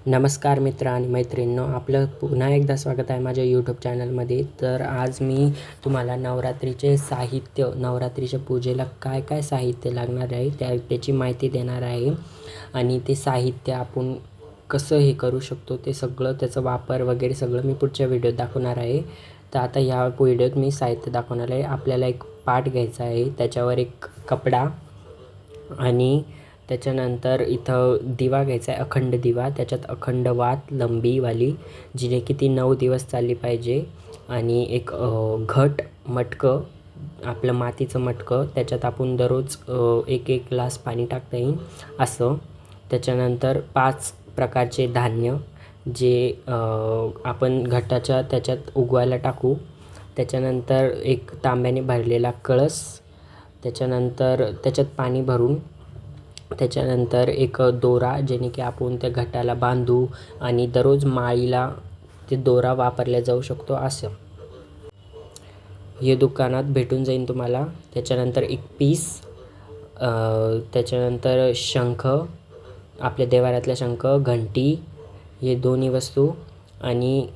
नमस्कार मित्र आणि मैत्रिणींनो, आपलं पुन्हा एकदा स्वागत आहे माझ्या यूट्यूब चॅनलमध्ये. तर आज मी तुम्हाला नवरात्रीचे साहित्य, नवरात्रीच्या पूजेला काय काय साहित्य लागणार आहे त्याची माहिती देणार आहे. आणि ते साहित्य आपण कसं हे करू शकतो ते सगळं, त्याचा वापर वगैरे सगळं मी पुढच्या व्हिडिओत दाखवणार आहे. तर आता ह्या व्हिडिओत मी साहित्य दाखवणार आहे. आपल्याला एक पाट घ्यायचा आहे, त्याच्यावर एक कपडा आणि त्याच्यानंतर इथं दिवा घ्यायचा आहे, अखंड दिवा. त्याच्यात अखंड वात लंबीवाली, जिने की ती 9 दिवस चालली पाहिजे. आणि एक घट मटकं, आपलं मातीचं मटकं, त्याच्यात आपण दररोज एक एक ग्लास पाणी टाकता येईल असं. त्याच्यानंतर 5 प्रकारचे धान्य जे आपण घटाच्या त्याच्यात उगवायला टाकू. त्याच्यानंतर एक तांब्याने भरलेला कळस, त्याच्यानंतर त्याच्यात पाणी भरून, त्याच्यानंतर एक दोरा जेणे की आपण त्या घटाला बांधू आणि दररोज माळीला ते दोरा वापरला जाऊ शकतो असं. हे दुकानात भेटून जाईल तुम्हाला. त्याच्यानंतर एक पीस, त्याच्यानंतर शंख, आपल्या देवाऱ्यातला शंख, घंटी, हे दोन्ही वस्तू आणि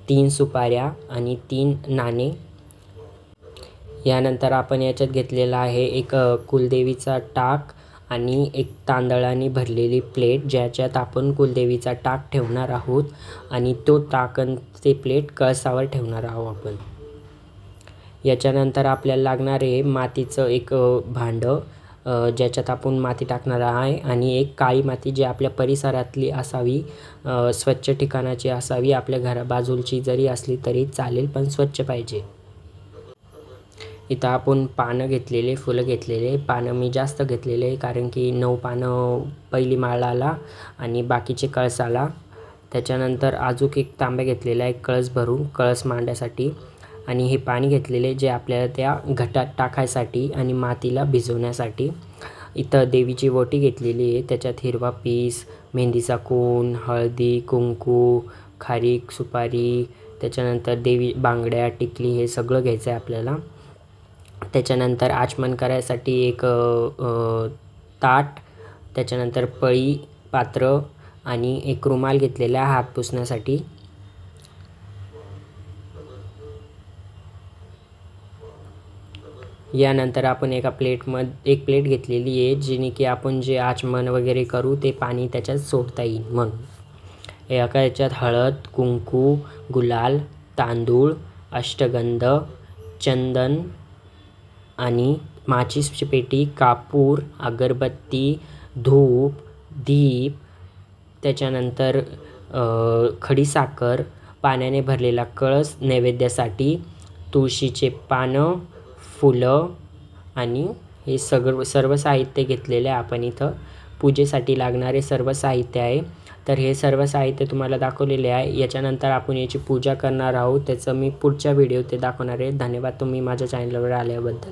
3 सुपाऱ्या आणि 3 नाणे. यानंतर आपण याच्यात घेतलेला आहे एक कुलदेवीचा टाक आणि एक तांदळाने भरलेली प्लेट, ज्याच्यात आपण कुलदेवीचा टाक ठेवणार आहोत आणि तो टाक ते प्लेट कळसावर ठेवणार आहोत आपण. याच्यानंतर आपल्याला लागणार आहे मातीचं एक भांडं, ज्याच्यात आपण माती टाकणार आहे, आणि एक काळी माती जी आपल्या परिसरातली असावी, स्वच्छ ठिकाणाची असावी. आपल्या घरा बाजूची जरी असली तरी चालेल, पण स्वच्छ पाहिजे. इथं आपण पानं घेतलेले, फुलं घेतलेले. पानं मी जास्त घेतलेले कारण की 9 पानं पहिली माळाला आणि बाकीचे कळसाला. त्याच्यानंतर अजून एक तांब्या घेतलेला आहे कळस भरून, कळस मांडण्यासाठी. आणि हे पाणी घेतलेले जे आपल्याला त्या घटात टाकायसाठी आणि मातीला भिजवण्यासाठी. इथं देवीची ओटी घेतलेली आहे, त्याच्यात हिरवा पीस, मेहंदीचा कोन, हळदी, कुंकू, खारीक, सुपारी, त्याच्यानंतर देवी बांगड्या, टिकली, हे सगळं घ्यायचं आहे आपल्याला. त्याच्यानंतर आचमन करायसाठी एक ताट, त्याच्यानंतर पळी, पात्र आणि एक रुमाल घेतलेला हात पुसण्यासाठी. यानंतर आपण एक प्लेट घेतलेली आहे, जेणे की आपण जे आचमन वगैरे करू ते पाणी त्याच्यात सोडता येईल म्हणून. याच्यात हळद, कुंकू, गुलाल, तांदूळ, अष्टगंध, चंदन आणि माचीसची पेटी, कापूर, अगरबत्ती, धूप, दीप, त्याच्यानंतर खडीसाखर, पाण्याने भरलेला कळस नैवेद्यासाठी, तुळशीचे पानं, फुलं आणि हे सर्व साहित्य घेतलेले आहे आपण. इथं पूजेसाठी लागणारे सर्व साहित्य आहे. तर हे सर्व साहित्य तुम्हाला दाखवलेले आहे. याच्यानंतर आपण याची पूजा करणार आहोत, त्याचं मी पुढच्या व्हिडिओ ते दाखवणार आहे. धन्यवाद तुम्ही माझ्या चॅनलवर आल्याबद्दल.